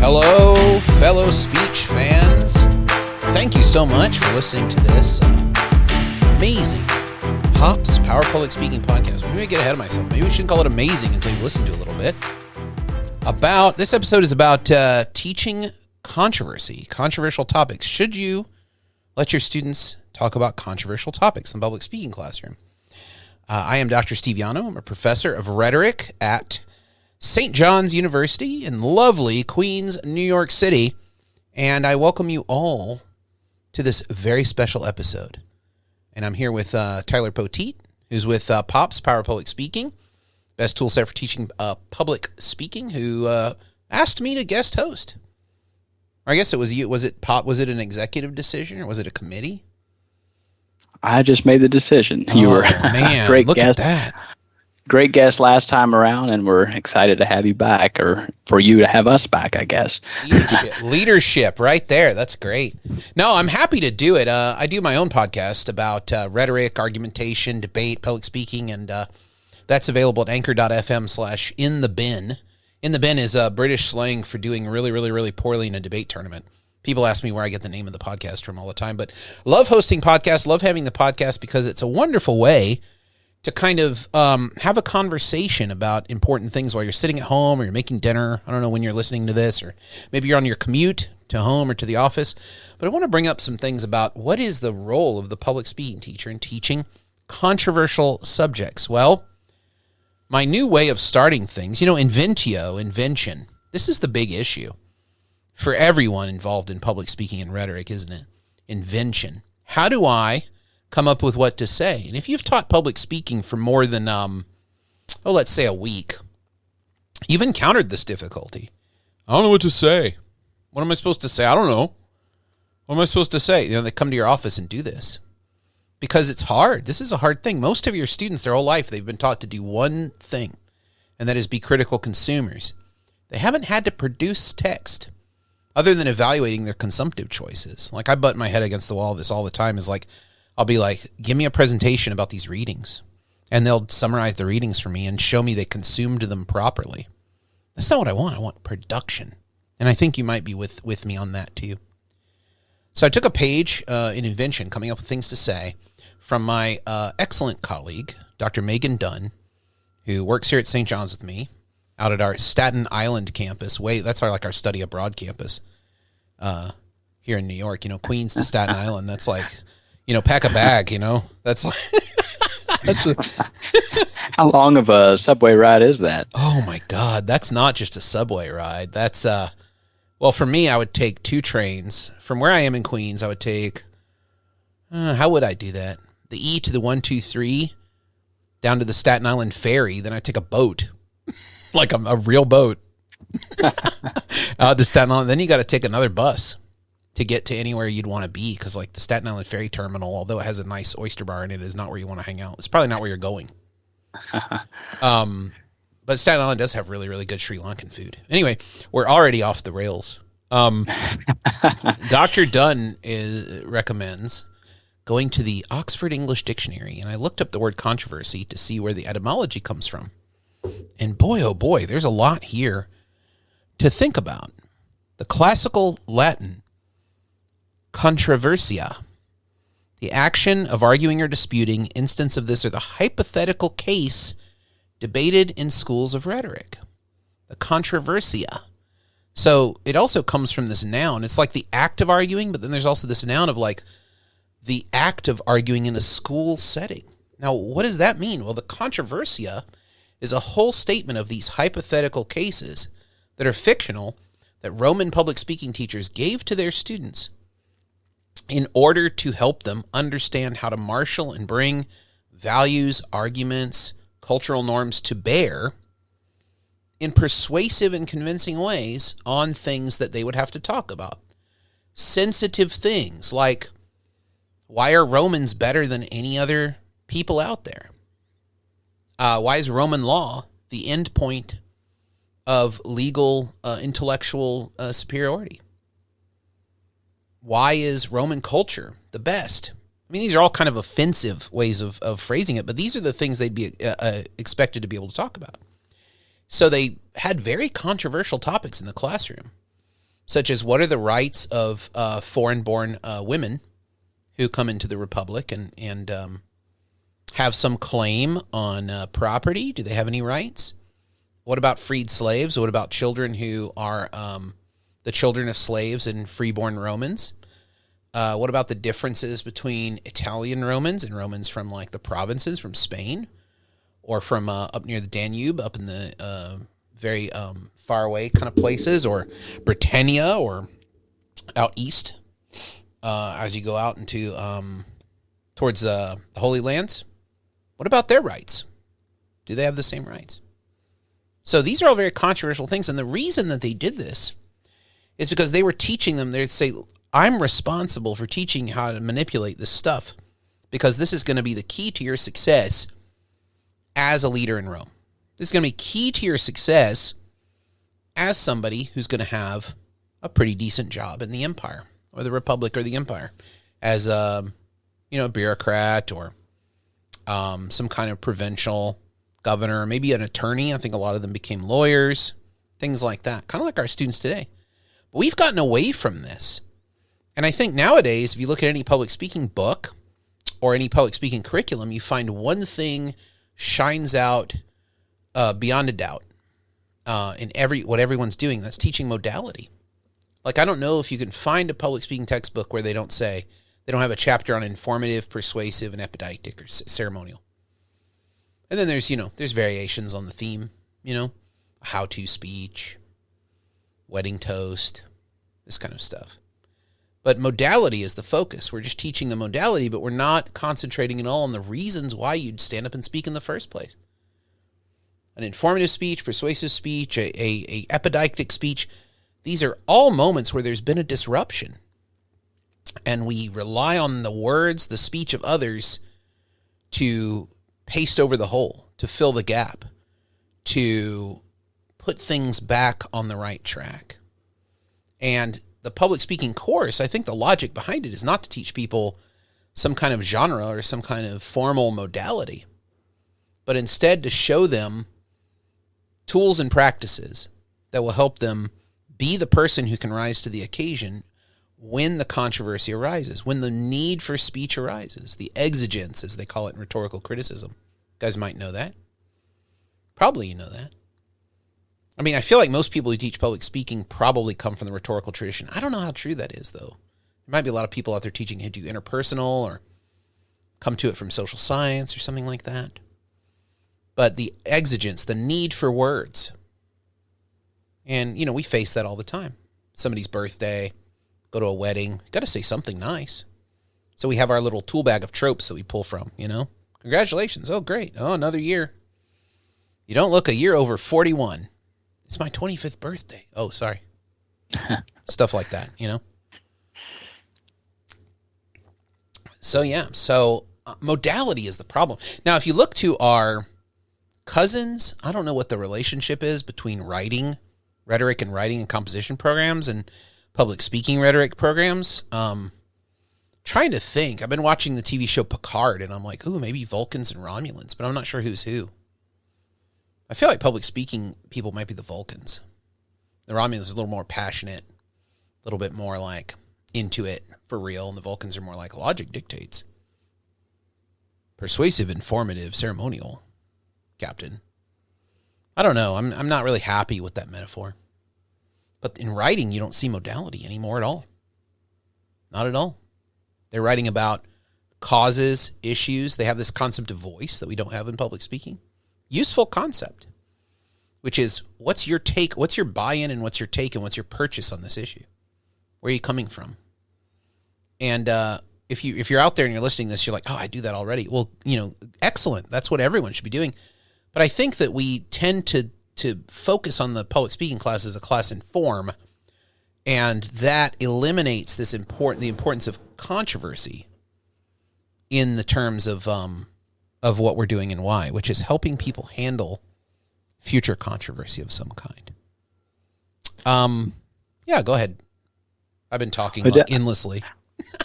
Hello, fellow speech fans. Thank you so much for listening to this amazing Pops Power Public Speaking podcast. Maybe I get ahead of myself. Maybe we shouldn't call it amazing until you've listened to it a little bit. This episode is about teaching controversial topics. Should you let your students talk about controversial topics in the public speaking classroom? I am Dr. Steve Llano. I'm a professor of rhetoric at St. John's University in lovely Queens, New York City, and I welcome you all to this very special episode. And I'm here with Tyler Poteet, who's with Pops Power Public Speaking, best tool set for teaching public speaking, who asked me to guest host. Or I guess it was you. Was it an executive decision or was it a committee? I just made the decision. You were man, great look guest. At that. Great guest last time around, and we're excited to have you back, or for you to have us back, I guess. Leadership right there. That's great. No, I'm happy to do it. I do my own podcast about rhetoric, argumentation, debate, public speaking, and that's available at anchor.fm/inthebin. In the bin is a British slang for doing really, really, really poorly in a debate tournament. People ask me where I get the name of the podcast from all the time, but love hosting podcasts, love having the podcast because it's a wonderful way to kind of have a conversation about important things while you're sitting at home or you're making dinner. I don't know when you're listening to this, or maybe you're on your commute to home or to the office. But I want to bring up some things about what is the role of the public speaking teacher in teaching controversial subjects. Well, my new way of starting things, invention. This is the big issue for everyone involved in public speaking and rhetoric, isn't it? Invention. How do I come up with what to say? And if you've taught public speaking for more than, let's say a week, you've encountered this difficulty. I don't know what to say. What am I supposed to say? I don't know. What am I supposed to say? They come to your office and do this because it's hard. This is a hard thing. Most of your students, their whole life, they've been taught to do one thing, and that is be critical consumers. They haven't had to produce text other than evaluating their consumptive choices. Like I butt my head against the wall of this all the time is like, I'll be like, give me a presentation about these readings. And they'll summarize the readings for me and show me they consumed them properly. That's not what I want. I want production. And I think you might be with me on that too. So I took a page in Invention, coming up with things to say, from my excellent colleague, Dr. Megan Dunn, who works here at St. John's with me, out at our Staten Island campus. That's our study abroad campus here in New York. Queens to Staten Island. That's like, pack a bag, that's like, How long of a subway ride is that? Oh my God. That's not just a subway ride. That's, for me, I would take 2 trains from where I am in Queens. I would take, how would I do that? The E to the 123 down to the Staten Island ferry. Then I take a boat, like a real boat out to Staten Island. Then you got to take another bus to get to anywhere you'd want to be, because like the Staten Island ferry terminal, although it has a nice oyster bar in it, is not where you want to hang out. It's probably not where you're going. But Staten Island does have really, really good Sri Lankan food. Anyway, we're already off the rails. Dr. Dunn recommends going to the Oxford English Dictionary, and I looked up the word controversy to see where the etymology comes from. And boy, oh boy, there's a lot here to think about. The classical Latin controversia, the action of arguing or disputing. Instance of this are the hypothetical case debated in schools of rhetoric. The controversia. So it also comes from this noun. It's like the act of arguing, but then there's also this noun of like the act of arguing in a school setting. Now, what does that mean? Well, the controversia is a whole statement of these hypothetical cases that are fictional that Roman public speaking teachers gave to their students in order to help them understand how to marshal and bring values, arguments, cultural norms to bear in persuasive and convincing ways on things that they would have to talk about. Sensitive things like, why are Romans better than any other people out there? Why is Roman law the end point of legal intellectual superiority? Why is Roman culture the best? I mean, these are all kind of offensive ways of phrasing it, but these are the things they'd be expected to be able to talk about. So they had very controversial topics in the classroom. such as what are the rights of foreign-born women who come into the Republic and have some claim on property? Do they have any rights? What about freed slaves? What about children who are the children of slaves and freeborn Romans? What about the differences between Italian Romans and Romans from like the provinces, from Spain, or from up near the Danube, up in the very far away kind of places, or Britannia, or out east as you go out into towards the Holy Lands? What about their rights? Do they have the same rights? So these are all very controversial things, and the reason that they did this is because they were teaching them. They'd say, I'm responsible for teaching how to manipulate this stuff because this is going to be the key to your success as a leader in Rome. This is going to be key to your success as somebody who's going to have a pretty decent job in the empire or the Republic or the empire as a bureaucrat or some kind of provincial governor, maybe an attorney. I think a lot of them became lawyers, things like that, kind of like our students today. But we've gotten away from this. And I think nowadays, if you look at any public speaking book or any public speaking curriculum, you find one thing shines out beyond a doubt in what everyone's doing. That's teaching modality. Like, I don't know if you can find a public speaking textbook where they don't have a chapter on informative, persuasive, and epidictic or ceremonial. And then there's variations on the theme, how-to speech, wedding toast, this kind of stuff. But modality is the focus. We're just teaching the modality, but we're not concentrating at all on the reasons why you'd stand up and speak in the first place. An informative speech, persuasive speech, a epidictic speech, these are all moments where there's been a disruption. And we rely on the words, the speech of others to paste over the hole, to fill the gap, to put things back on the right track. And the public speaking course, I think the logic behind it is not to teach people some kind of genre or some kind of formal modality, but instead to show them tools and practices that will help them be the person who can rise to the occasion when the controversy arises, when the need for speech arises, the exigence, as they call it in rhetorical criticism. You guys might know that. Probably you know that. I mean, I feel like most people who teach public speaking probably come from the rhetorical tradition. I don't know how true that is, though. There might be a lot of people out there teaching how to do interpersonal or come to it from social science or something like that. But the exigence, the need for words. And, we face that all the time. Somebody's birthday, go to a wedding, got to say something nice. So we have our little tool bag of tropes that we pull from, Congratulations. Oh, great. Oh, another year. You don't look a year over 41. It's my 25th birthday. Oh, sorry. Stuff like that, So modality is the problem. Now, if you look to our cousins, I don't know what the relationship is between rhetoric and composition programs and public speaking rhetoric programs. Trying to think. I've been watching the TV show Picard, and I'm like, ooh, maybe Vulcans and Romulans, but I'm not sure who's who. I feel like public speaking people might be the Vulcans. The Romulans are a little more passionate, a little bit more like into it for real, and the Vulcans are more like logic dictates. Persuasive, informative, ceremonial, Captain. I don't know. I'm not really happy with that metaphor. But in writing, you don't see modality anymore at all. Not at all. They're writing about causes, issues. They have this concept of voice that we don't have in public speaking. Useful concept, which is what's your take, what's your buy-in, and what's your take, and what's your purchase on this issue? Where are you coming from? And if you're out there and you're listening to this, you're like, oh, I do that already. Well, excellent. That's what everyone should be doing. But I think that we tend to focus on the public speaking class as a class in form, and that eliminates the importance of controversy in the terms of what we're doing and why, which is helping people handle future controversy of some kind. Yeah, go ahead. I've been talking endlessly.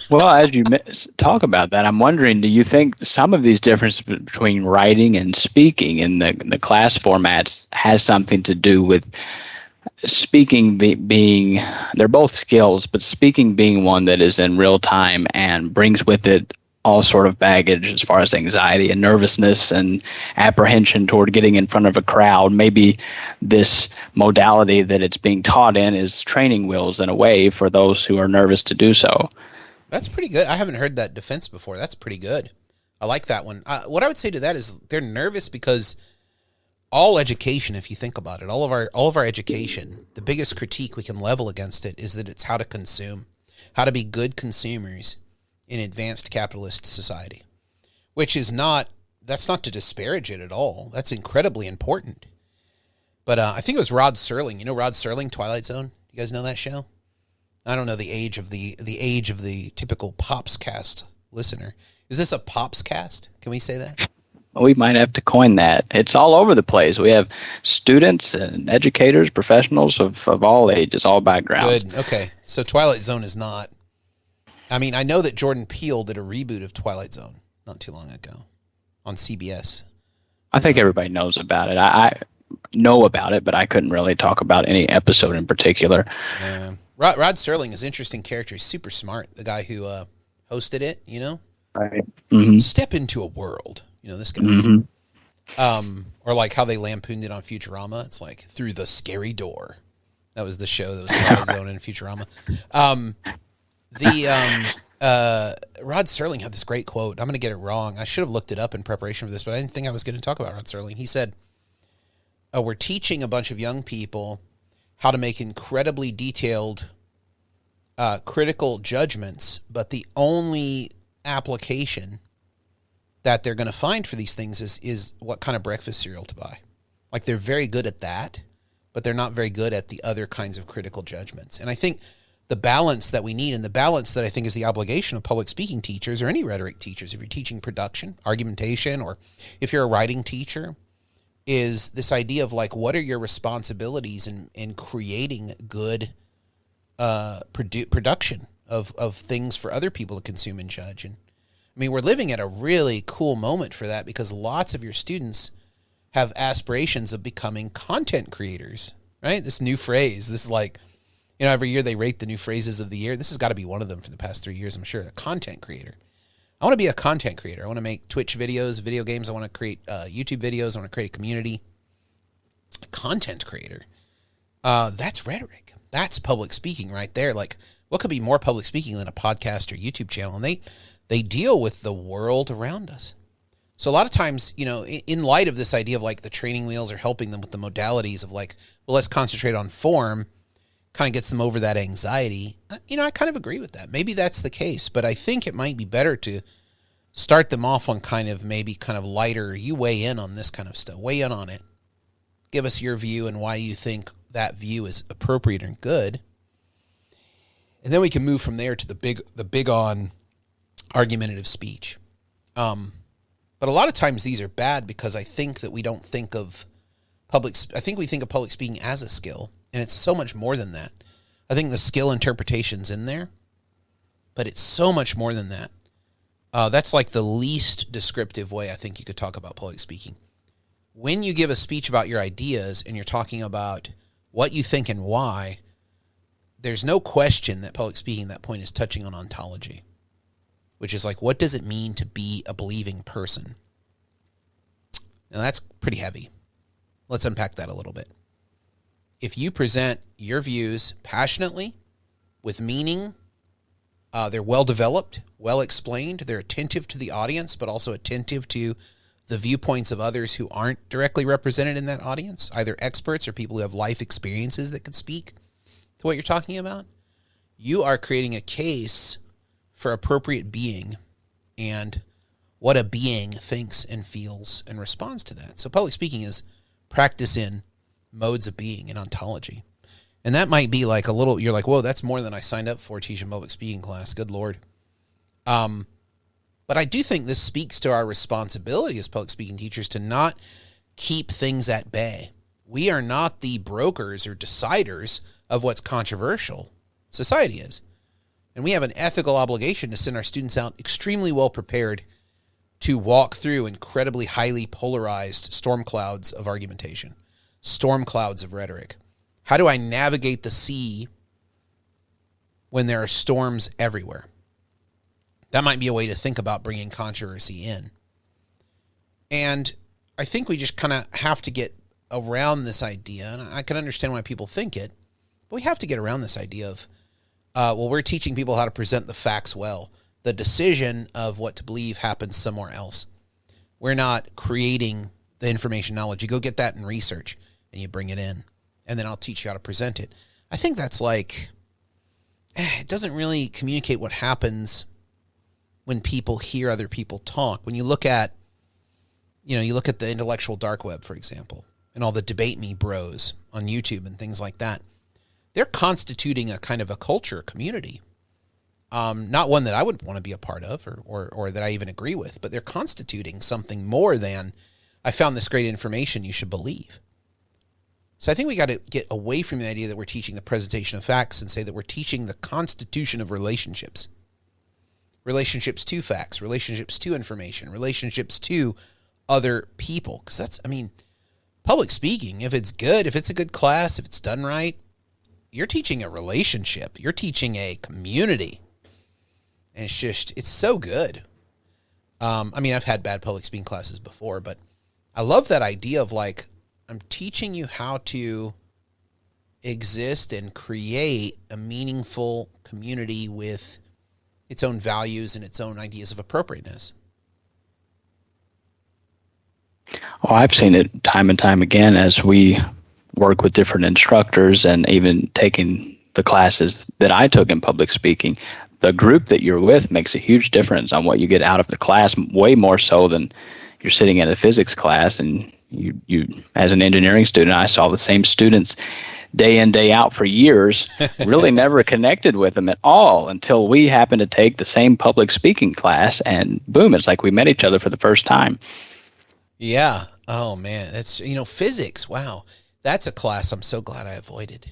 Well, as you talk about that, I'm wondering, do you think some of these differences between writing and speaking in the class formats has something to do with speaking being, they're both skills, but speaking being one that is in real time and brings with it all sort of baggage as far as anxiety and nervousness and apprehension toward getting in front of a crowd. Maybe this modality that it's being taught in is training wheels in a way for those who are nervous to do so. That's pretty good. I haven't heard that defense before. That's pretty good. I like that one. What I would say to that is they're nervous because all education, if you think about it, all of our education, the biggest critique we can level against it is that it's how to consume, how to be good consumers in advanced capitalist society, which is that's not to disparage it at all. That's incredibly important. But I think it was Rod Serling. You know Rod Serling, Twilight Zone? You guys know that show? I don't know the age of the typical Pops cast listener. Is this a Pops cast? Can we say that? We might have to coin that. It's all over the place. We have students and educators, professionals of all ages, all backgrounds. Good. Okay. So Twilight Zone is not. I mean, I know that Jordan Peele did a reboot of Twilight Zone not too long ago on CBS. I think everybody knows about it. I know about it, but I couldn't really talk about any episode in particular. Yeah. Rod Serling is an interesting character. He's super smart. The guy who hosted it, you know? Right. Mm-hmm. Step into a world. You know, this guy. Mm-hmm. Or like how they lampooned it on Futurama. It's like, through the scary door. That was the show that was Twilight Zone and Futurama. Rod Serling had this great quote. I'm going to get it wrong. I should have looked it up in preparation for this, but I didn't think I was going to talk about Rod Serling. He said, we're teaching a bunch of young people how to make incredibly detailed, critical judgments, but the only application that they're going to find for these things is what kind of breakfast cereal to buy. Like, they're very good at that, but they're not very good at the other kinds of critical judgments. And I think the balance that we need, and the balance that I think is the obligation of public speaking teachers or any rhetoric teachers, if you're teaching production, argumentation, or if you're a writing teacher, is this idea of like, what are your responsibilities in creating good production of things for other people to consume and judge. And I mean, we're living at a really cool moment for that because lots of your students have aspirations of becoming content creators, right? This new phrase, this is like, you know, every year they rate the new phrases of the year. This has got to be one of them for the past 3 years, I'm sure. A content creator. I want to be a content creator. I want to make Twitch videos, video games. I want to create YouTube videos. I want to create a community. A content creator. That's rhetoric. That's public speaking right there. Like, what could be more public speaking than a podcast or YouTube channel? And they deal with the world around us. So a lot of times, you know, in light of this idea of like the training wheels are helping them with the modalities of like, well, let's concentrate on form, kind of gets them over that anxiety. You know, I kind of agree with that. Maybe that's the case, but I think it might be better to start them off on kind of maybe kind of lighter. You weigh in on this kind of stuff. Weigh in on it. Give us your view and why you think that view is appropriate and good. And then we can move from there to the big on argumentative speech. But a lot of times these are bad because I think that we don't think of I think we think of public speaking as a skill, and it's so much more than that. I think the skill interpretation's in there, but it's so much more than that. That's like the least descriptive way I think you could talk about public speaking. When you give a speech about your ideas and you're talking about what you think and why, there's no question that public speaking at that point is touching on ontology, which is like, what does it mean to be a believing person? Now, that's pretty heavy. Let's unpack that a little bit. If you present your views passionately, with meaning, they're well-developed, well-explained, they're attentive to the audience, but also attentive to the viewpoints of others who aren't directly represented in that audience, either experts or people who have life experiences that could speak to what you're talking about, you are creating a case for appropriate being and what a being thinks and feels and responds to that. So public speaking is practice in modes of being and ontology. And that might be like a little, you're like, whoa, that's more than I signed up for teaching public speaking class. Good Lord. But I do think this speaks to our responsibility as public speaking teachers to not keep things at bay. We are not the brokers or deciders of what's controversial. Society is. And we have an ethical obligation to send our students out extremely well prepared to walk through incredibly highly polarized storm clouds of argumentation, storm clouds of rhetoric. How do I navigate the sea when there are storms everywhere? That might be a way to think about bringing controversy in. And I think we just kind of have to get around this idea, and I can understand why people think it, but we have to get around this idea of, we're teaching people how to present the facts well. The decision of what to believe happens somewhere else. We're not creating the information knowledge. You go get that in research, and you bring it in, and then I'll teach you how to present it. I think that's like, it doesn't really communicate what happens when people hear other people talk. When you look at, you look at the intellectual dark web, for example, and all the debate me bros on YouTube and things like that, they're constituting a kind of a culture, community. Not one that I would want to be a part of or that I even agree with, but they're constituting something more than, I found this great information, you should believe. So I think we got to get away from the idea that we're teaching the presentation of facts and say that we're teaching the constitution of relationships. Relationships to facts, relationships to information, relationships to other people. Because that's, public speaking, if it's good, if it's a good class, if it's done right, you're teaching a relationship. You're teaching a community. And it's so good. I've had bad public speaking classes before, but I love that idea of like, I'm teaching you how to exist and create a meaningful community with its own values and its own ideas of appropriateness. Oh, I've seen it time and time again as we work with different instructors and even taking the classes that I took in public speaking. The group that you're with makes a huge difference on what you get out of the class, way more so than you're sitting in a physics class and you as an engineering student, I saw the same students day in, day out for years, really never connected with them at all until we happened to take the same public speaking class, and boom, it's like we met each other for the first time. Yeah. Oh man, that's, physics. Wow. That's a class I'm so glad I avoided.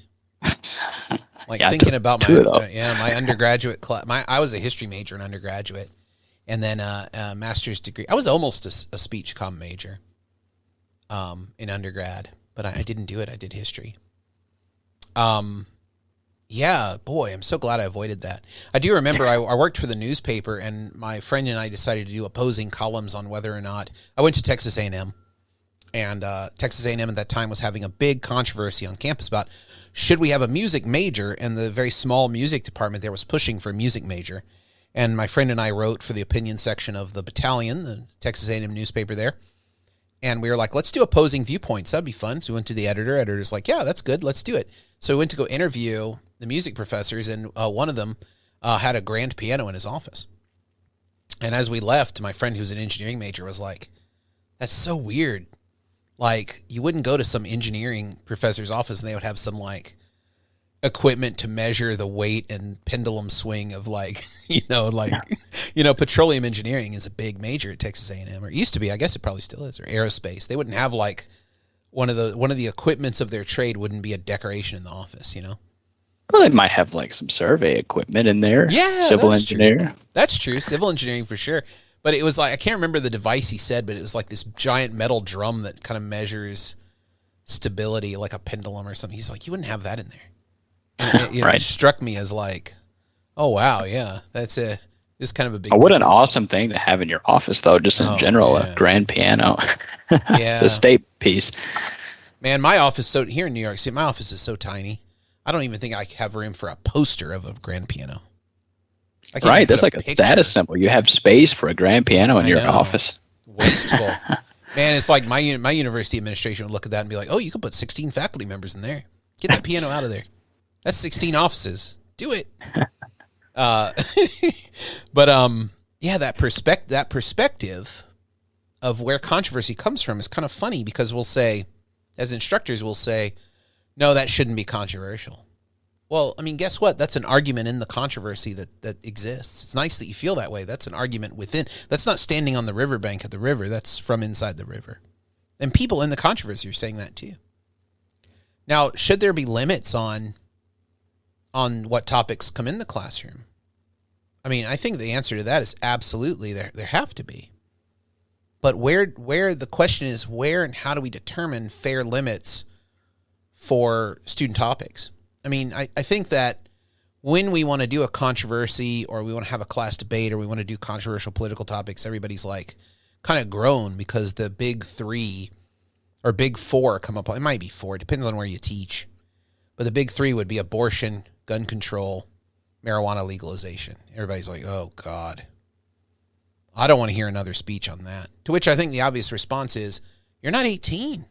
Like thinking about my undergraduate class. I was a history major in undergraduate, and then a master's degree. I was almost a speech comm major in undergrad, but I didn't do it. I did history. Yeah, boy, I'm so glad I avoided that. I do remember I worked for the newspaper, and my friend and I decided to do opposing columns on whether or not I went to Texas A&M, and Texas A&M at that time was having a big controversy on campus about should we have a music major, and the very small music department there was pushing for a music major. And my friend and I wrote for the opinion section of the Battalion, the Texas A&M newspaper there. And we were like, let's do opposing viewpoints. That'd be fun. So we went to the editor. Editor's like, yeah, that's good. Let's do it. So we went to go interview the music professors, and one of them had a grand piano in his office. And as we left, my friend who's an engineering major was like, that's so weird. Like, you wouldn't go to some engineering professor's office and they would have some like equipment to measure the weight and pendulum swing of petroleum engineering is a big major at Texas A&M, or it used to be. I guess it probably still is, or aerospace. They wouldn't have like one of the equipments of their trade wouldn't be a decoration in the office, Well, they might have like some survey equipment in there. Yeah, civil engineer. True. That's true. Civil engineering for sure. But it was like, I can't remember the device he said, but it was like this giant metal drum that kind of measures stability, like a pendulum or something. He's like, you wouldn't have that in there. And it, right. It struck me as like, oh wow, yeah, it's kind of a big. What an awesome thing to have in your office, though. Just in general, a grand piano. Yeah, it's a state piece. Man, my office here in New York City, my office is so tiny. I don't even think I have room for a poster of a grand piano. Right, that's like a status symbol. You have space for a grand piano in your office. Wasteful. Man, it's like my university administration would look at that and be like, oh, you could put 16 faculty members in there. Get that piano out of there. That's 16 offices. Do it. That perspective of where controversy comes from is kind of funny, because we'll say, as instructors, we'll say, no, that shouldn't be controversial. Well, guess what? That's an argument in the controversy that exists. It's nice that you feel that way. That's an argument within. That's not standing on the riverbank of the river. That's from inside the river. And people in the controversy are saying that too. Now, should there be limits on what topics come in the classroom? I think the answer to that is absolutely there have to be. But where the question is, where and how do we determine fair limits for student topics. I mean, I think that when we want to do a controversy or we want to have a class debate or we want to do controversial political topics, everybody's like kind of groan because the big three or big four come up. It might be four. It depends on where you teach. But the big three would be abortion, gun control, marijuana legalization. Everybody's like, oh, God. I don't want to hear another speech on that. To which I think the obvious response is, you're not 18.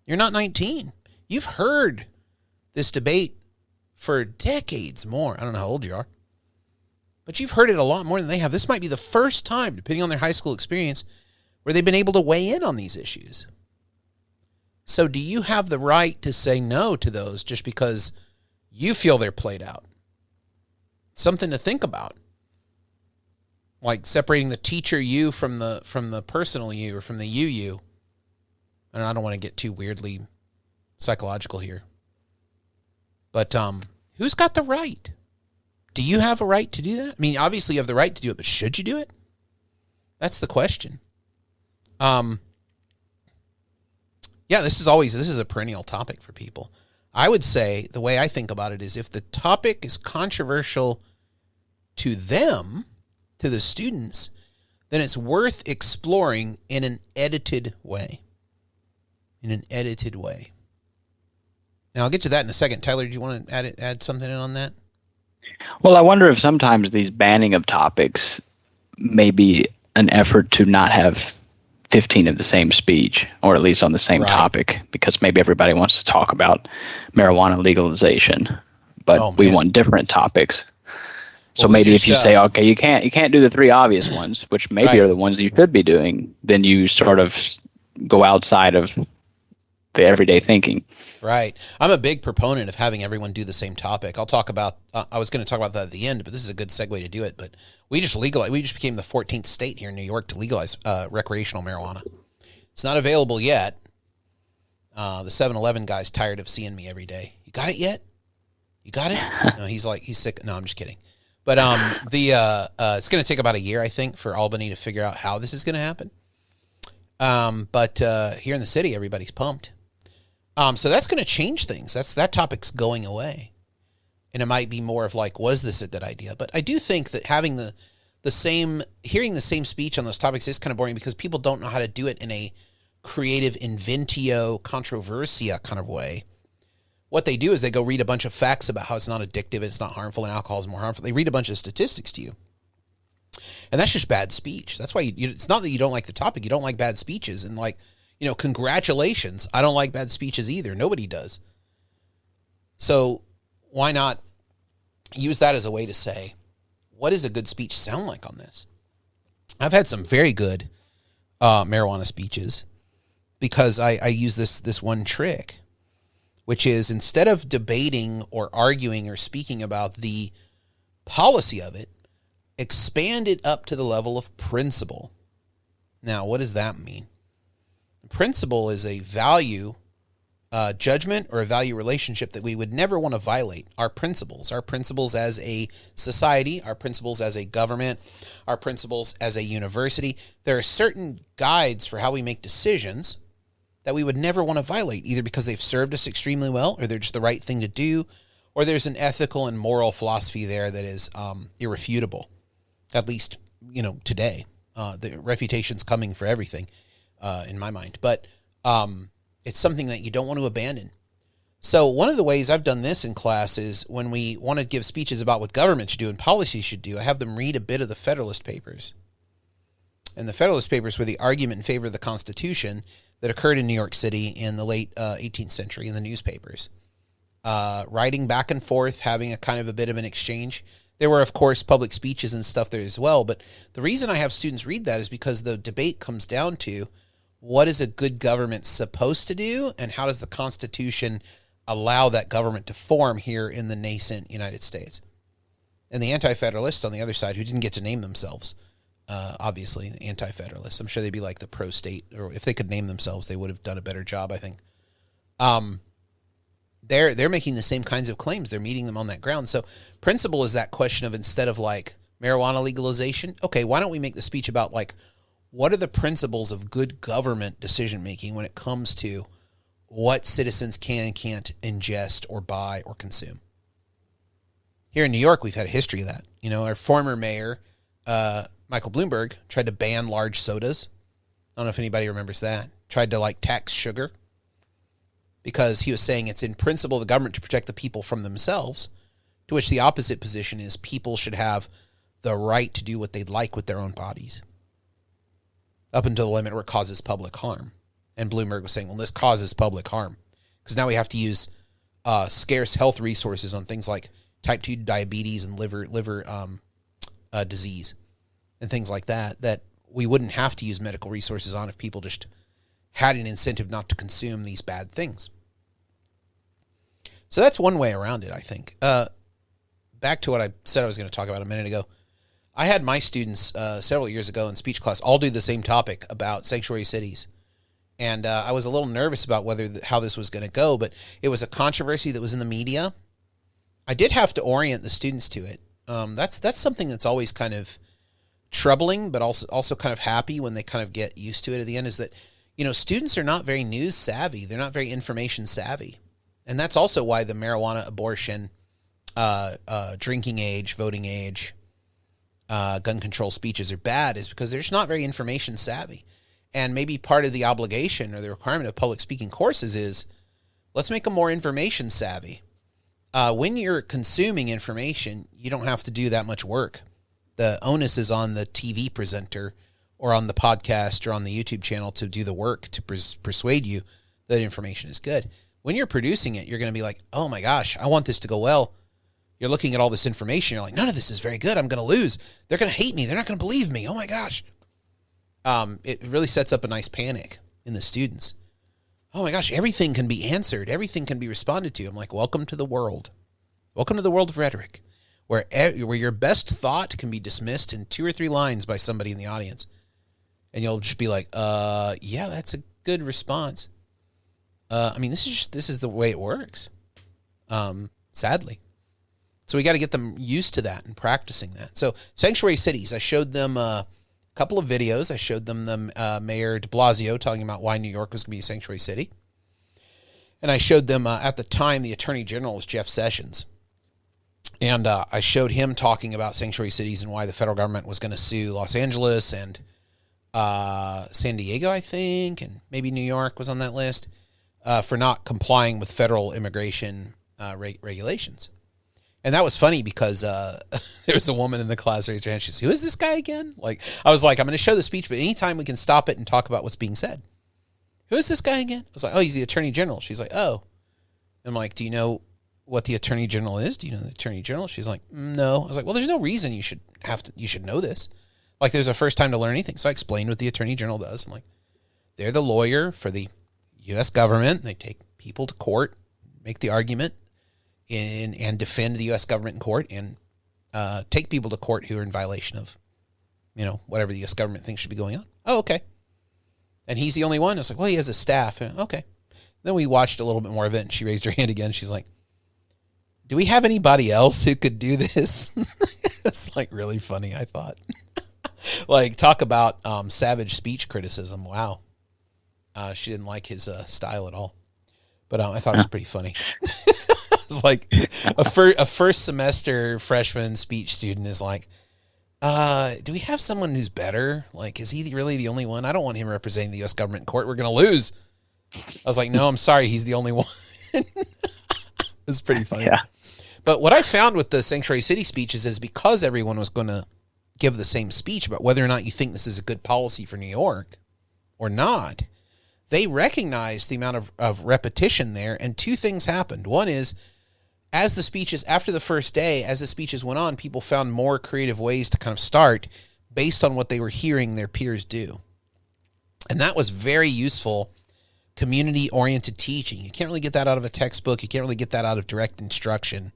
You're not 19. You've heard this debate for decades more. I don't know how old you are. But you've heard it a lot more than they have. This might be the first time, depending on their high school experience, where they've been able to weigh in on these issues. So do you have the right to say no to those just because you feel they're played out? Something to think about. Like separating the teacher you from the personal you or from the you. And I don't want to get too weirdly psychological here. But who's got the right? Do you have a right to do that? I mean, obviously you have the right to do it, but should you do it? That's the question. Yeah, this is a perennial topic for people. I would say the way I think about it is if the topic is controversial to them, to the students, then it's worth exploring in an edited way. Now, I'll get to that in a second. Tyler, do you want to add something in on that? Well, I wonder if sometimes these banning of topics may be an effort to not have 15 of the same speech, or at least on the same topic, because maybe everybody wants to talk about marijuana legalization, but we want different topics. So maybe if you say, okay, you can't do the three obvious ones, which maybe are the ones you should be doing, then you sort of go outside of the everyday thinking. Right. I'm a big proponent of having everyone do the same topic. I'll talk about, I was going to talk about that at the end, but this is a good segue to do it. But we just became the 14th state here in New York to legalize recreational marijuana. It's not available yet. The 7-Eleven guy's tired of seeing me every day. You got it yet? You got it? No, he's sick. No, I'm just kidding. But it's going to take about a year, I think, for Albany to figure out how this is going to happen. But here in the city, everybody's pumped. So that's going to change things. That topic's going away. And it might be more of like, was this a good idea? But I do think that having hearing the same speech on those topics is kind of boring because people don't know how to do it in a creative inventio controversia kind of way. What they do is they go read a bunch of facts about how it's not addictive, it's not harmful, and alcohol is more harmful. They read a bunch of statistics to you. And that's just bad speech. That's why it's not that you don't like the topic. You don't like bad speeches. And congratulations. I don't like bad speeches either. Nobody does. So why not use that as a way to say, what does a good speech sound like on this? I've had some very good marijuana speeches because I use this one trick, which is instead of debating or arguing or speaking about the policy of it, expand it up to the level of principle. Now, what does that mean? Principle is a value judgment or a value relationship that we would never want to violate. Our principles as a society, our principles as a government, our principles as a university. There are certain guides for how we make decisions that we would never want to violate, either because they've served us extremely well or they're just the right thing to do, or there's an ethical and moral philosophy there that is irrefutable, at least, today. The refutation's coming for everything, in my mind. But it's something that you don't want to abandon. So one of the ways I've done this in class is when we want to give speeches about what government should do and policies should do, I have them read a bit of the Federalist Papers. And the Federalist Papers were the argument in favor of the Constitution that occurred in New York City in the late 18th century in the newspapers. Writing back and forth, having a kind of a bit of an exchange. There were, of course, public speeches and stuff there as well. But the reason I have students read that is because the debate comes down to what is a good government supposed to do and how does the Constitution allow that government to form here in the nascent United States. And the anti-federalists on the other side, who didn't get to name themselves, obviously, the anti-federalists, I'm sure they'd be like the pro-state, or if they could name themselves, they would have done a better job, I think. They're making the same kinds of claims. They're meeting them on that ground. So principle is that question of, instead of like marijuana legalization, okay, why don't we make the speech about like, what are the principles of good government decision-making when it comes to what citizens can and can't ingest or buy or consume. Here in New York, we've had a history of that. You know, our former mayor, Michael Bloomberg, tried to ban large sodas. I don't know if anybody remembers that. Tried to like tax sugar because he was saying it's in principle the government to protect the people from themselves, to which the opposite position is people should have the right to do what they'd like with their own bodies up until the limit where it causes public harm. And Bloomberg was saying, well, this causes public harm because now we have to use scarce health resources on things like type 2 diabetes and liver disease and things like that we wouldn't have to use medical resources on if people just had an incentive not to consume these bad things. So that's one way around it, I think. Back to what I said I was going to talk about a minute ago. I had my students several years ago in speech class all do the same topic about sanctuary cities. And I was a little nervous about how this was going to go, but it was a controversy that was in the media. I did have to orient the students to it. That's something that's always kind of troubling, but also kind of happy when they kind of get used to it at the end, is that, you know, students are not very news savvy. They're not very information savvy. And that's also why the marijuana, abortion, drinking age, voting age, gun control speeches are bad, is because they're just not very information savvy. And maybe part of the obligation or the requirement of public speaking courses is let's make them more information savvy. When you're consuming information, you don't have to do that much work. The onus is on the TV presenter or on the podcast or on the YouTube channel to do the work to persuade you that information is good. When you're producing it, you're going to be like, oh my gosh, I want this to go well. You're looking at all this information. You're like, none of this is very good. I'm going to lose. They're going to hate me. They're not going to believe me. Oh my gosh. It really sets up a nice panic in the students. Oh my gosh, everything can be answered. Everything can be responded to. I'm like, welcome to the world. Welcome to the world of rhetoric, where your best thought can be dismissed in 2 or 3 lines by somebody in the audience. And you'll just be like, yeah, that's a good response. I mean, this is the way it works, sadly. So we got to get them used to that and practicing that. So sanctuary cities, I showed them a couple of videos. I showed them Mayor de Blasio talking about why New York was going to be a sanctuary city. And I showed them, at the time, the Attorney General was Jeff Sessions. And I showed him talking about sanctuary cities and why the federal government was going to sue Los Angeles and San Diego, I think, and maybe New York was on that list, for not complying with federal immigration regulations. And that was funny because there was a woman in the class raised her hand. She said, who is this guy again? Like, I was like, I'm going to show the speech, but anytime we can stop it and talk about what's being said. Who is this guy again? I was like, oh, he's the Attorney General. She's like, oh. I'm like, do you know what the Attorney General is? Do you know the Attorney General? She's like, no. I was like, well, there's no reason you should know this. Like, there's a first time to learn anything. So I explained what the Attorney General does. I'm like, they're the lawyer for the U.S. government. They take people to court, make the argument, and defend the U.S. government in court, and take people to court who are in violation of, you know, whatever the U.S. government thinks should be going on. Oh, okay. And he's the only one? I was like, well, he has a staff. Okay. Then we watched a little bit more of it, and she raised her hand again. She's like, do we have anybody else who could do this? It's like really funny, I thought. Like, talk about savage speech criticism. Wow. She didn't like his style at all. But I thought it was pretty funny. It's like a first semester freshman speech student is like, do we have someone who's better? Like, is he really the only one? I don't want him representing the U.S. government in court. We're going to lose. I was like, no, I'm sorry. He's the only one. It's pretty funny. Yeah. But what I found with the Sanctuary City speeches is because everyone was going to give the same speech about whether or not you think this is a good policy for New York or not, they recognized the amount of repetition there, and 2 things happened. One is, as the speeches, after the first day, as the speeches went on, people found more creative ways to kind of start based on what they were hearing their peers do. And that was very useful community-oriented teaching. You can't really get that out of a textbook. You can't really get that out of direct instruction.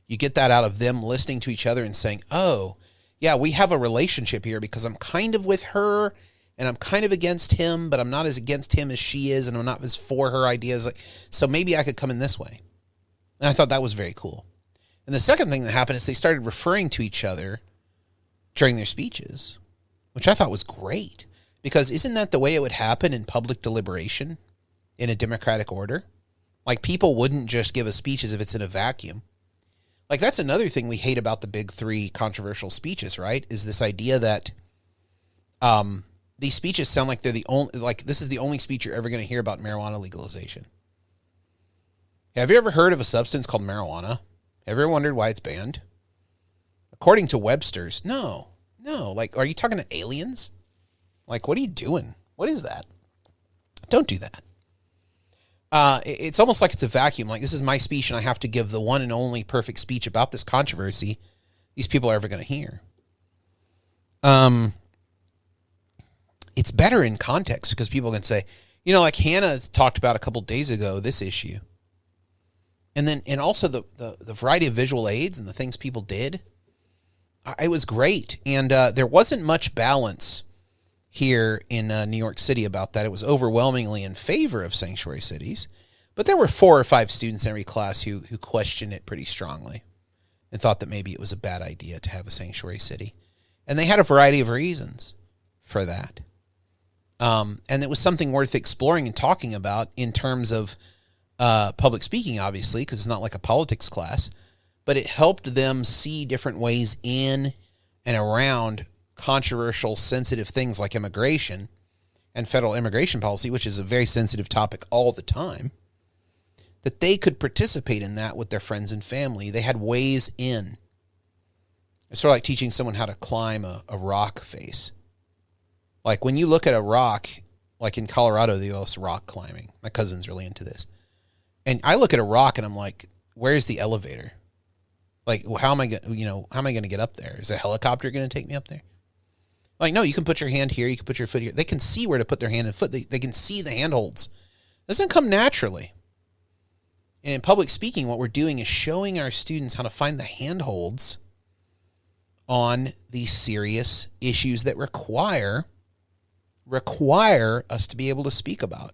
You get that out of them listening to each other and saying, oh, yeah, we have a relationship here because I'm kind of with her and I'm kind of against him, but I'm not as against him as she is, and I'm not as for her ideas. So maybe I could come in this way. And I thought that was very cool. And the second thing that happened is they started referring to each other during their speeches, which I thought was great, because isn't that the way it would happen in public deliberation? in a democratic order. Like, people wouldn't just give a speech as if it's in a vacuum. Like, that's another thing we hate about the big three controversial speeches, right? Is this idea that these speeches sound like they're the only, like, this is the only speech you're ever going to hear about marijuana legalization. Have you ever heard of a substance called marijuana? Have you ever wondered why it's banned? According to Webster's, no. Like, are you talking to aliens? Like, what are you doing? What is that? Don't do that. It's almost like it's a vacuum. Like, this is my speech, and I have to give the one and only perfect speech about this controversy these people are ever going to hear. It's better in context because people can say, like Hannah talked about a couple days ago, this issue. And also the variety of visual aids and the things people did. It was great. And there wasn't much balance here in New York City about that. It was overwhelmingly in favor of sanctuary cities. But there were 4 or 5 students in every class who questioned it pretty strongly and thought that maybe it was a bad idea to have a sanctuary city. And they had a variety of reasons for that. And it was something worth exploring and talking about in terms of public speaking, obviously, because it's not like a politics class, but it helped them see different ways in and around controversial, sensitive things like immigration and federal immigration policy, which is a very sensitive topic all the time, that they could participate in that with their friends and family. They had ways in. It's sort of like teaching someone how to climb a rock face. Like, when you look at a rock, like in Colorado, they do this rock climbing. My cousin's really into this. And I look at a rock and I'm like, where's the elevator? Like, how am I going to get up there? Is a helicopter going to take me up there? Like, no, you can put your hand here. You can put your foot here. They can see where to put their hand and foot. They can see the handholds. It doesn't come naturally. And in public speaking, what we're doing is showing our students how to find the handholds on these serious issues that require us to be able to speak about.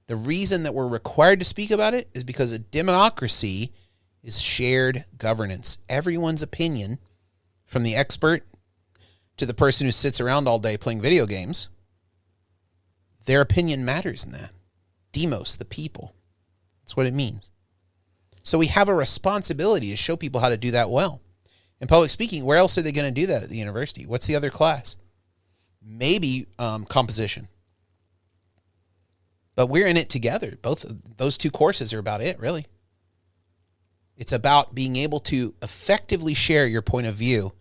The reason that we're required to speak about it is because a democracy is shared governance. Everyone's opinion, from the expert to the person who sits around all day playing video games, their opinion matters in that. Demos, the people. That's what it means. So we have a responsibility to show people how to do that well. In public speaking, where else are they going to do that at the university? What's the other class? Maybe composition. But we're in it together. Both of those 2 courses are about it, really. It's about being able to effectively share your point of view,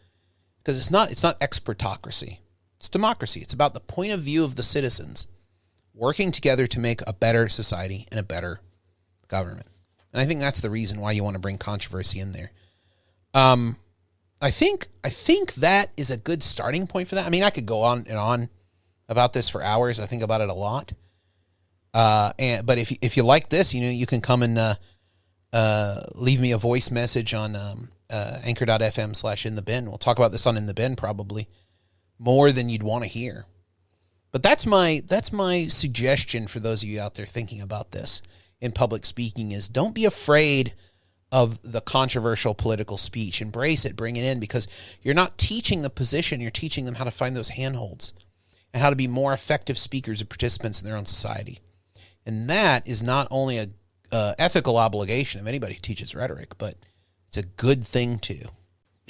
because it's not expertocracy. It's democracy. It's about the point of view of the citizens working together to make a better society and a better government. And I think that's the reason why you want to bring controversy in there. I think that is a good starting point for that. I mean, I could go on and on about this for hours. I think about it a lot. But if you like this, you can come and leave me a voice message on anchor.fm/in-the-bin. We'll talk about this on In the Bin probably more than you'd want to hear. But that's my suggestion for those of you out there thinking about this in public speaking is don't be afraid of the controversial political speech. Embrace it, bring it in, because you're not teaching the position, you're teaching them how to find those handholds and how to be more effective speakers and participants in their own society. And that is not only a ethical obligation of anybody who teaches rhetoric, but it's a good thing too.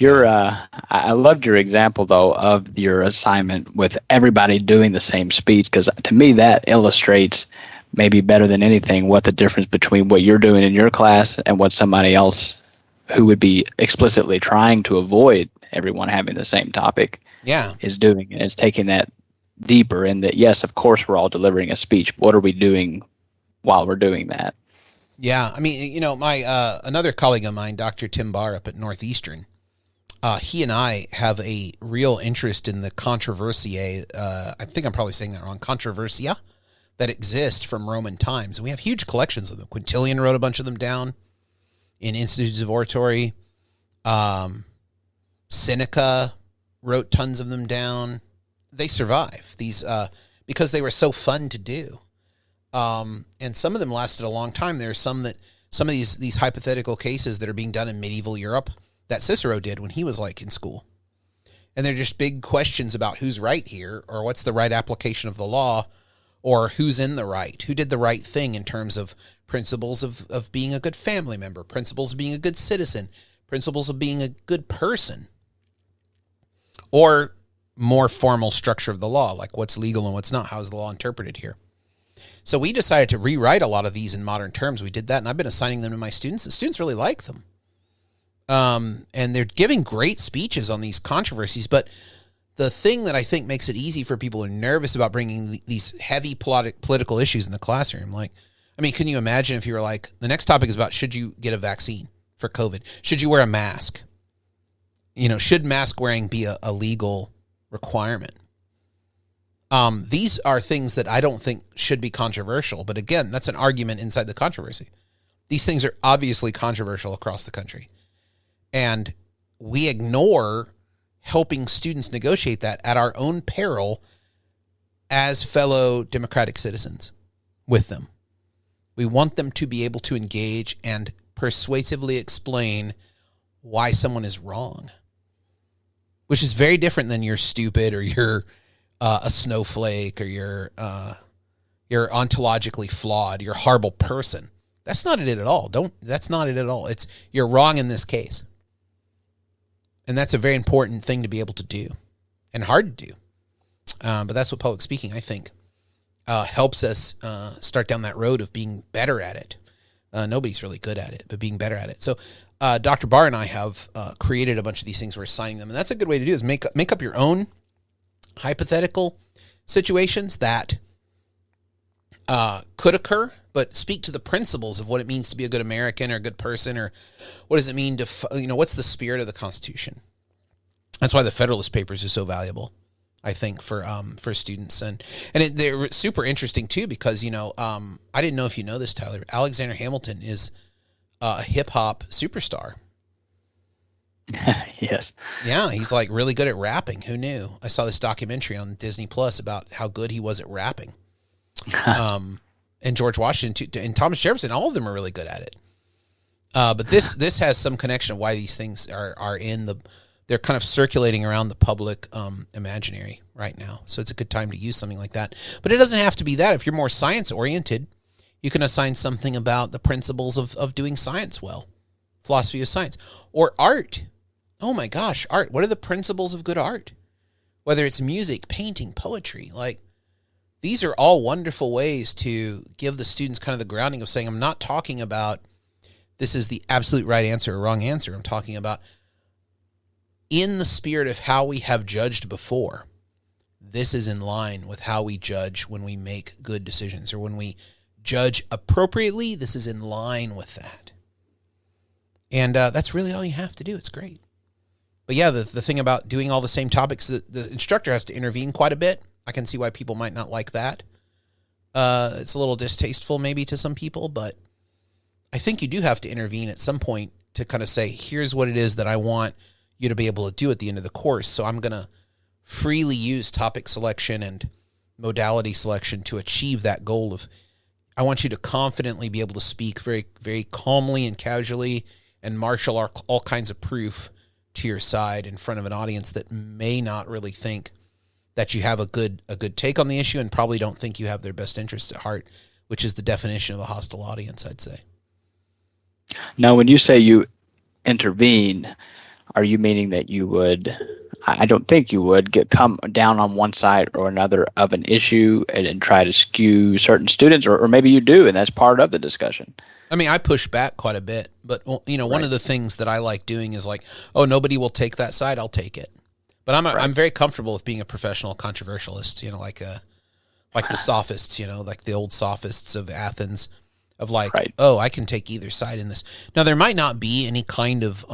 I loved your example, though, of your assignment with everybody doing the same speech, because to me that illustrates maybe better than anything what the difference between what you're doing in your class and what somebody else who would be explicitly trying to avoid everyone having the same topic is doing. And it's taking that deeper in that, yes, of course, we're all delivering a speech. What are we doing while we're doing that? Yeah. I mean, my another colleague of mine, Dr. Tim Barr up at Northeastern, he and I have a real interest in the controversia. I think I'm probably saying that wrong. Controversia that exist from Roman times. And we have huge collections of them. Quintilian wrote a bunch of them down in Institutes of Oratory. Seneca wrote tons of them down. They survive these because they were so fun to do. And some of them lasted a long time. There are some of these hypothetical cases that are being done in medieval Europe that Cicero did when he was like in school. And they're just big questions about who's right here or what's the right application of the law or who's in the right, who did the right thing in terms of principles of being a good family member, principles of being a good citizen, principles of being a good person, or more formal structure of the law, like what's legal and what's not, how is the law interpreted here. So we decided to rewrite a lot of these in modern terms. We did that, and I've been assigning them to my students. The students really like them. And they're giving great speeches on these controversies, but the thing that I think makes it easy for people who are nervous about bringing these heavy political issues in the classroom, like, I mean, can you imagine if you were like, the next topic is about, should you get a vaccine for COVID? Should you wear a mask? You know, should mask wearing be a legal requirement? These are things that I don't think should be controversial, but again, that's an argument inside the controversy. These things are obviously controversial across the country, and we ignore helping students negotiate that at our own peril as fellow democratic citizens with them. We want them to be able to engage and persuasively explain why someone is wrong, which is very different than you're stupid or you're a snowflake or you're ontologically flawed, you're a horrible person. That's not it at all. That's not it at all. It's you're wrong in this case. And that's a very important thing to be able to do and hard to do. But that's what public speaking, I think, helps us start down that road of being better at it. Nobody's really good at it, but being better at it. So Dr. Barr and I have created a bunch of these things. We're assigning them. And that's a good way to do is make up your own hypothetical situations that could occur, but speak to the principles of what it means to be a good American or a good person, or what does it mean to, what's the spirit of the Constitution? That's why the Federalist Papers are so valuable, I think, for students. And they're super interesting too, because, I didn't know if you know this, Tyler, Alexander Hamilton is a hip hop superstar. Yes. Yeah, he's like really good at rapping. Who knew? I saw this documentary on Disney Plus about how good he was at rapping. And George Washington and Thomas Jefferson, all of them are really good at it. But this has some connection of why these things are they're kind of circulating around the public imaginary right now. So it's a good time to use something like that. But it doesn't have to be that. If you're more science oriented, you can assign something about the principles of doing science well, philosophy of science, or art. Oh my gosh, art. What are the principles of good art? Whether it's music, painting, poetry, like these are all wonderful ways to give the students kind of the grounding of saying, I'm not talking about this is the absolute right answer or wrong answer. I'm talking about in the spirit of how we have judged before. This is in line with how we judge when we make good decisions, or when we judge appropriately. This is in line with that. And that's really all you have to do. It's great. But yeah, the thing about doing all the same topics, the instructor has to intervene quite a bit. I can see why people might not like that. It's a little distasteful maybe to some people, but I think you do have to intervene at some point to kind of say, here's what it is that I want you to be able to do at the end of the course. So I'm going to freely use topic selection and modality selection to achieve that goal of, I want you to confidently be able to speak very, very calmly and casually and marshal all kinds of proof to your side in front of an audience that may not really think that you have a good take on the issue and probably don't think you have their best interests at heart, which is the definition of a hostile audience, I'd say. Now, when you say you intervene, are you meaning that you would, I don't think you would, come down on one side or another of an issue and try to skew certain students, or maybe you do, and that's part of the discussion? I mean, I push back quite a bit, but one of the things that I like doing is like, oh, nobody will take that side, I'll take it. But I'm very comfortable with being a professional controversialist, like the sophists, like the old sophists of Athens, of like, oh, I can take either side in this. Now, there might not be any kind of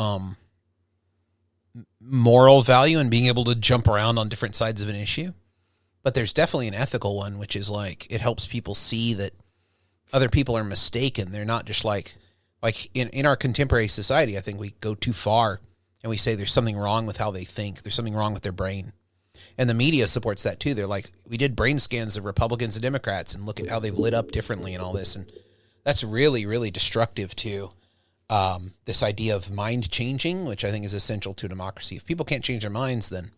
moral value in being able to jump around on different sides of an issue, but there's definitely an ethical one, which is like, it helps people see that other people are mistaken. They're not just like in our contemporary society, I think we go too far and we say there's something wrong with how they think. There's something wrong with their brain. And the media supports that too. They're like, we did brain scans of Republicans and Democrats and look at how they've lit up differently and all this. And that's really, really destructive to this idea of mind changing, which I think is essential to democracy. If people can't change their minds, then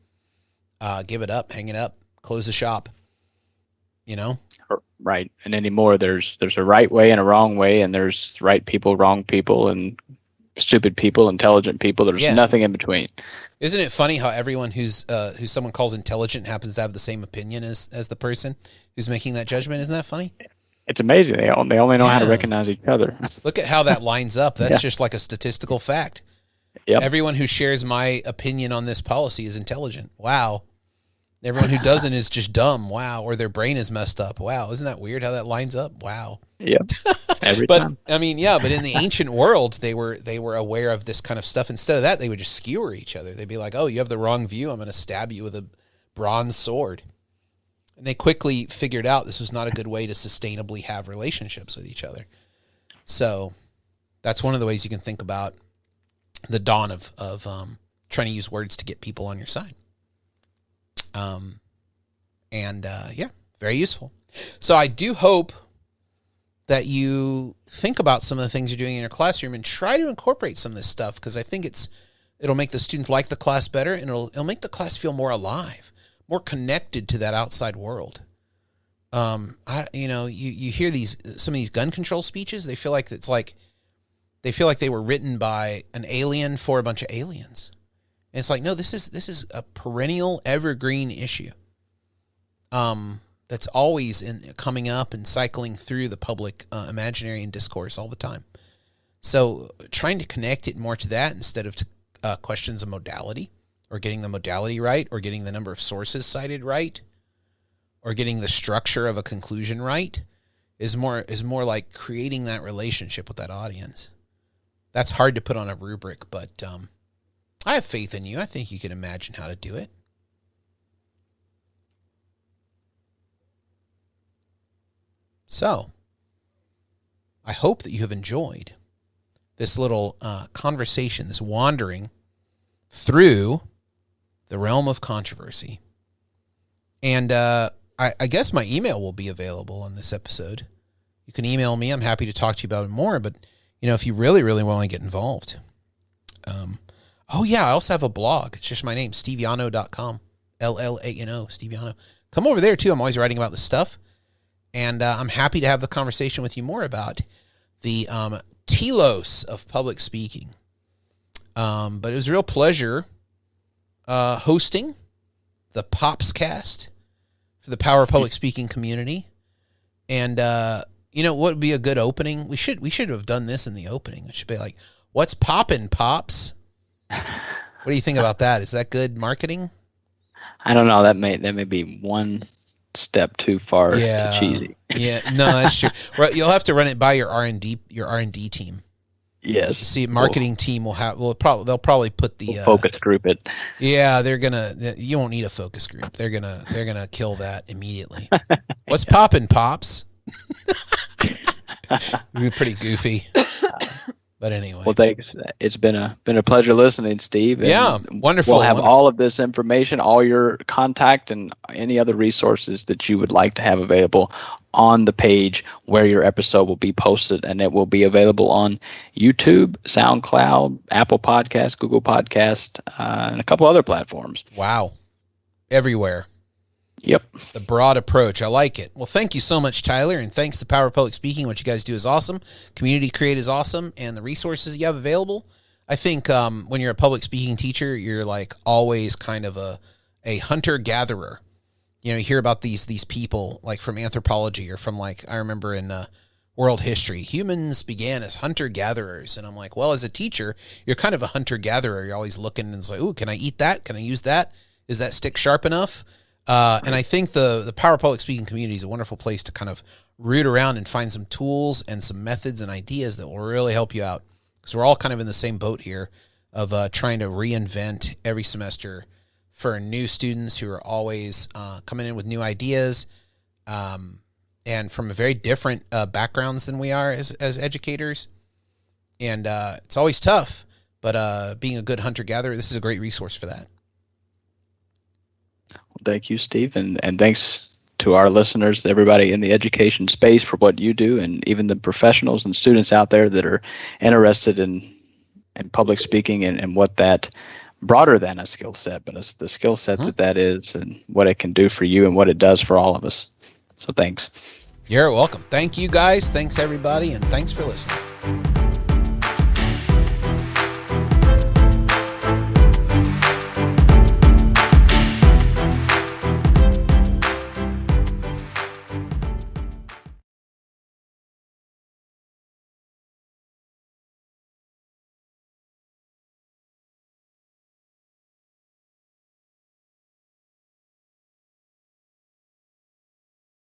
give it up, hang it up, close the shop. you know? Right. And anymore, there's a right way and a wrong way, and there's right people, wrong people, and stupid people, intelligent people. There's nothing in between. Isn't it funny how everyone who's who someone calls intelligent happens to have the same opinion as the person who's making that judgment? Isn't that funny? It's amazing. They only know how to recognize each other. Look at how that lines up. That's just like a statistical fact. Yep. Everyone who shares my opinion on this policy is intelligent. Wow. Everyone who doesn't is just dumb. Wow. Or their brain is messed up. Wow. Isn't that weird how that lines up? Wow. Yeah. Every but time. I mean, yeah, but in the ancient world, they were aware of this kind of stuff. Instead of that, they would just skewer each other. They'd be like, "Oh, you have the wrong view. I'm going to stab you with a bronze sword." And they quickly figured out this was not a good way to sustainably have relationships with each other. So that's one of the ways you can think about the dawn of trying to use words to get people on your side. Yeah, very useful. So I do hope that you think about some of the things you're doing in your classroom and try to incorporate some of this stuff, because I think it'll make the students like the class better, and it'll make the class feel more alive, more connected to that outside world. You hear some of these gun control speeches, they feel like they were written by an alien for a bunch of aliens. And it's like, no, this is a perennial evergreen issue. That's always coming up and cycling through the public imaginary and discourse all the time. So trying to connect it more to that instead of to questions of modality, or getting the modality right, or getting the number of sources cited right, or getting the structure of a conclusion right, is more like creating that relationship with that audience. That's hard to put on a rubric, but I have faith in you. I think you can imagine how to do it. So, I hope that you have enjoyed this little conversation, this wandering through the realm of controversy. And I guess my email will be available on this episode. You can email me. I'm happy to talk to you about it more. But, if you really, really want to get involved. I also have a blog. It's just my name, SteveLlano.com. Llano, Steve Llano. Come over there, too. I'm always writing about this stuff. And I'm happy to have the conversation with you more about the telos of public speaking. But it was a real pleasure hosting the Popscast for the Power Public Speaking community. And what would be a good opening? We should have done this in the opening. It should be like, "What's poppin', Pops?" What do you think about that? Is that good marketing? I don't know. That may be one step too far to cheesy. Yeah, no, that's true. Right, you'll have to run it by your R&D team. Yes. See, marketing team they'll probably put the focus group it. Yeah, you won't need a focus group. They're gonna kill that immediately. What's poppin', Pops? It'd be pretty goofy. But anyway. Well, thanks. It's been a pleasure listening, Steve. And wonderful. We'll have all of this information, all your contact, and any other resources that you would like to have available on the page where your episode will be posted, and it will be available on YouTube, SoundCloud, Apple Podcast, Google Podcast, and a couple other platforms. Wow. Everywhere. Yep. The broad approach. I like it. Well, thank you so much, Tyler, and thanks to Power Public Speaking. What you guys do is awesome. Community Create is awesome, and the resources you have available. I think when you're a public speaking teacher, you're like always kind of a hunter-gatherer. You hear about these people like from anthropology, or from I remember in world history, humans began as hunter-gatherers. And I'm like, well, as a teacher, you're kind of a hunter-gatherer. You're always looking and it's like, ooh, can I eat that? Can I use that? Is that stick sharp enough? And I think the Power Public Speaking community is a wonderful place to kind of root around and find some tools and some methods and ideas that will really help you out. Because we're all kind of in the same boat here of trying to reinvent every semester for new students who are always coming in with new ideas and from very different backgrounds than we are as educators. And it's always tough, but being a good hunter-gatherer, this is a great resource for that. Thank you, Steve, and thanks to our listeners, everybody in the education space, for what you do, and even the professionals and students out there that are interested in public speaking and what that, broader than a skill set, but it's the skill set that is, and what it can do for you and what it does for all of us. So thanks. You're welcome. Thank you guys. Thanks everybody. And thanks for listening.